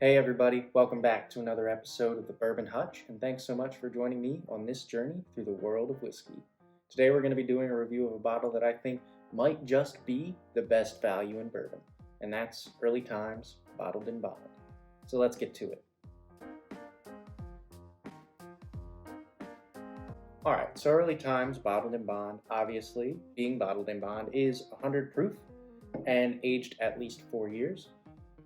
Hey everybody, welcome back to another episode of the Bourbon Hutch, and thanks so much for joining me on this journey through the world of whiskey. Today we're going to be doing a review of a bottle that I think might just be the best value in bourbon, and that's Early Times Bottled in Bond. So let's get to it. Alright, so Early Times Bottled in Bond, obviously being bottled in bond, is 100 proof and aged at least 4 years.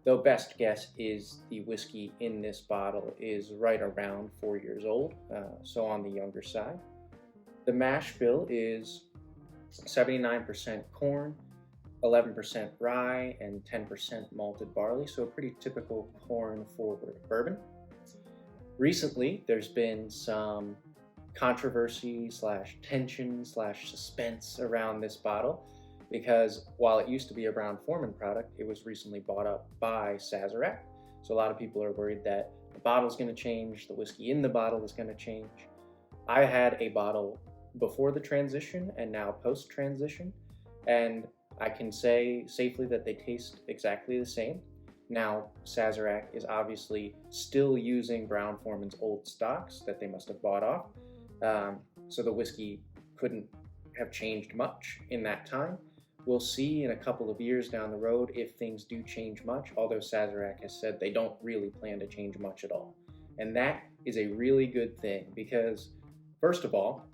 Though best guess is the whiskey in this bottle is right around 4 years old, so on the younger side. The mash bill is 79% corn, 11% rye, and 10% malted barley, so a pretty typical corn-forward bourbon. Recently, there's been some controversy / tension / suspense around this bottle, because while it used to be a Brown-Forman product, it was recently bought up by Sazerac. So a lot of people are worried that the bottle's going to change, the whiskey in the bottle is going to change. I had a bottle before the transition and now post-transition, and I can say safely that they taste exactly the same. Now, Sazerac is obviously still using Brown-Forman's old stocks that they must have bought off, so the whiskey couldn't have changed much in that time. We'll see in a couple of years down the road if things do change much, although Sazerac has said they don't really plan to change much at all. And that is a really good thing because, first of all,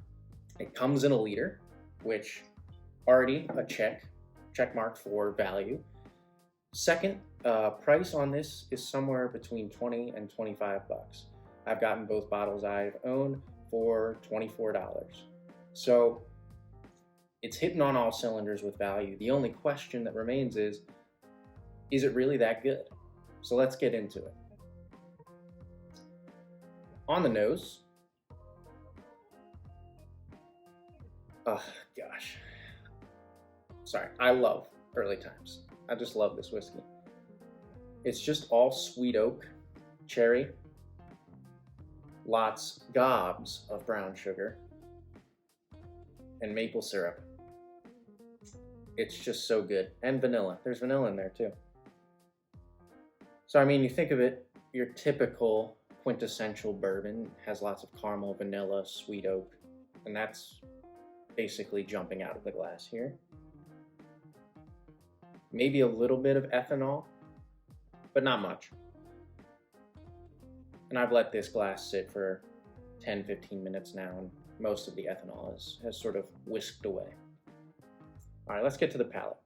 it comes in a liter, which already a check mark for value. Second, price on this is somewhere between 20 and 25 bucks. I've gotten both bottles I've owned for $24. So it's hitting on all cylinders with value. The only question that remains is it really that good? So let's get into it. On the nose, oh gosh, sorry, I love Early Times. I just love this whiskey. It's just all sweet oak, cherry, gobs of brown sugar, and maple syrup. It's just so good. And vanilla. There's vanilla in there too. So I mean, you think of it, your typical quintessential bourbon has lots of caramel, vanilla, sweet oak, and that's basically jumping out of the glass here. Maybe a little bit of ethanol, but not much. And I've let this glass sit for 10-15 minutes now, and most of the ethanol has sort of whisked away. All right, let's get to the palate.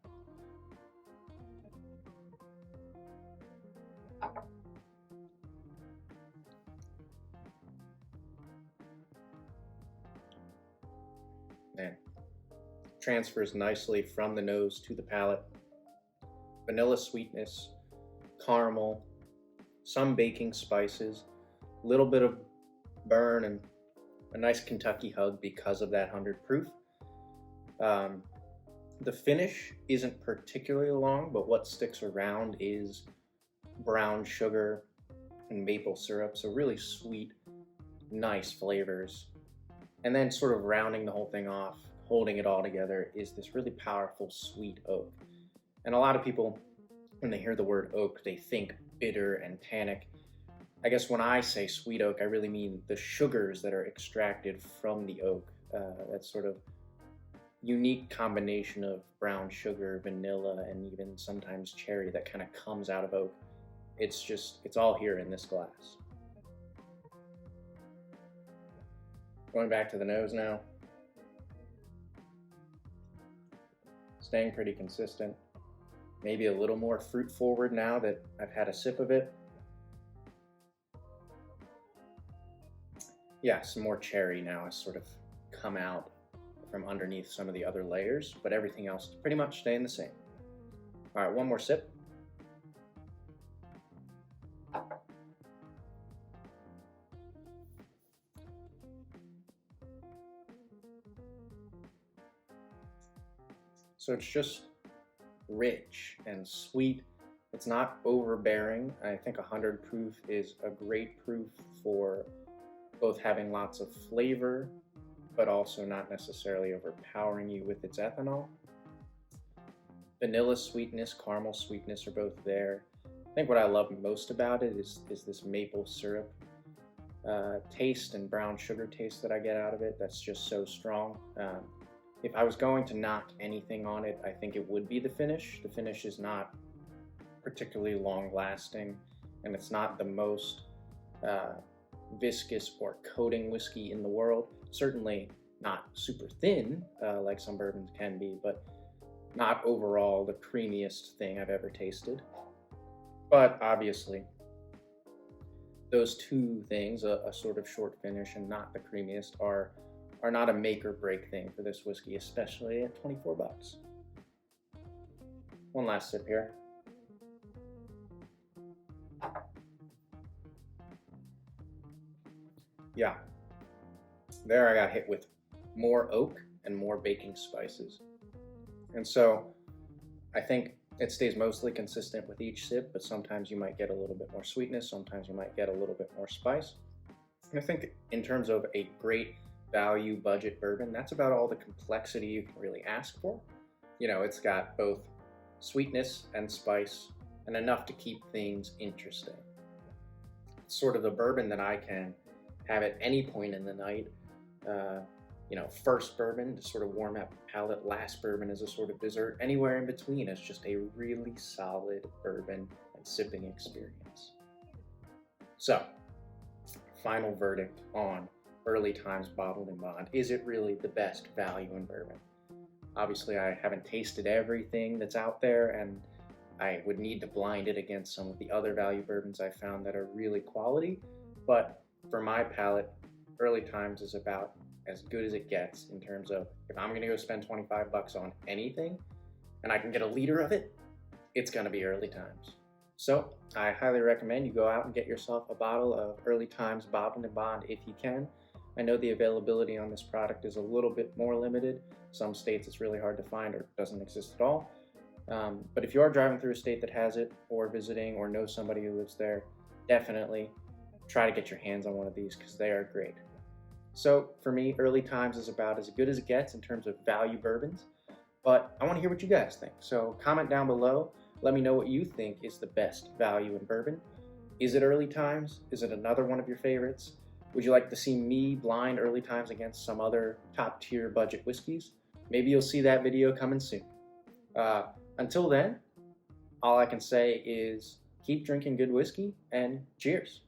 Man, transfers nicely from the nose to the palate. Vanilla sweetness, caramel, some baking spices, a little bit of burn, and a nice Kentucky hug because of that 100 proof. The finish isn't particularly long, but what sticks around is brown sugar and maple syrup, so really sweet, nice flavors. And then sort of rounding the whole thing off, holding it all together, is this really powerful sweet oak. And a lot of people, when they hear the word oak, they think bitter and tannic. I guess when I say sweet oak, I really mean the sugars that are extracted from the oak. That sort of unique combination of brown sugar, vanilla, and even sometimes cherry that kind of comes out of oak. It's all here in this glass. Going back to the nose now. Staying pretty consistent. Maybe a little more fruit forward now that I've had a sip of it. Yeah, some more cherry now has sort of come out from underneath some of the other layers, but everything else is pretty much staying the same. All right, one more sip. So it's just rich and sweet. It's not overbearing. I think 100 proof is a great proof for both having lots of flavor, but also not necessarily overpowering you with its ethanol. Vanilla sweetness, caramel sweetness are both there. think what I love most about it is this maple syrup taste and brown sugar taste that I get out of it. That's just so strong. If I was going to knock anything on it, I think it would be the finish. The finish is not particularly long lasting, and it's not the most viscous or coating whiskey in the world. Certainly not super thin like some bourbons can be, but not overall the creamiest thing I've ever tasted. But obviously, those two things, a sort of short finish and not the creamiest, are not a make or break thing for this whiskey, especially at 24 bucks. One last sip here. Yeah, there I got hit with more oak and more baking spices. And so I think it stays mostly consistent with each sip, but sometimes you might get a little bit more sweetness, sometimes you might get a little bit more spice. And I think in terms of a great value budget bourbon, that's about all the complexity you can really ask for. You know, it's got both sweetness and spice and enough to keep things interesting. It's sort of the bourbon that I can have at any point in the night. First bourbon to sort of warm up the palate, last bourbon as a sort of dessert, anywhere in between is just a really solid bourbon and sipping experience. So, final verdict on Early Times Bottled in Bond. Is it really the best value in bourbon? Obviously, I haven't tasted everything that's out there, and I would need to blind it against some of the other value bourbons I found that are really quality, but for my palate, Early Times is about as good as it gets in terms of if I'm gonna go spend 25 bucks on anything and I can get a liter of it, it's gonna be Early Times. So I highly recommend you go out and get yourself a bottle of Early Times Bottled in Bond if you can. I know the availability on this product is a little bit more limited. Some states it's really hard to find or doesn't exist at all. But if you are driving through a state that has it, or visiting, or know somebody who lives there, definitely try to get your hands on one of these because they are great. So for me, Early Times is about as good as it gets in terms of value bourbons, but I want to hear what you guys think. So comment down below, let me know what you think is the best value in bourbon. Is it Early Times? Is it another one of your favorites? Would you like to see me blind Early Times against some other top tier budget whiskeys? Maybe you'll see that video coming soon. Until then, all I can say is keep drinking good whiskey and cheers.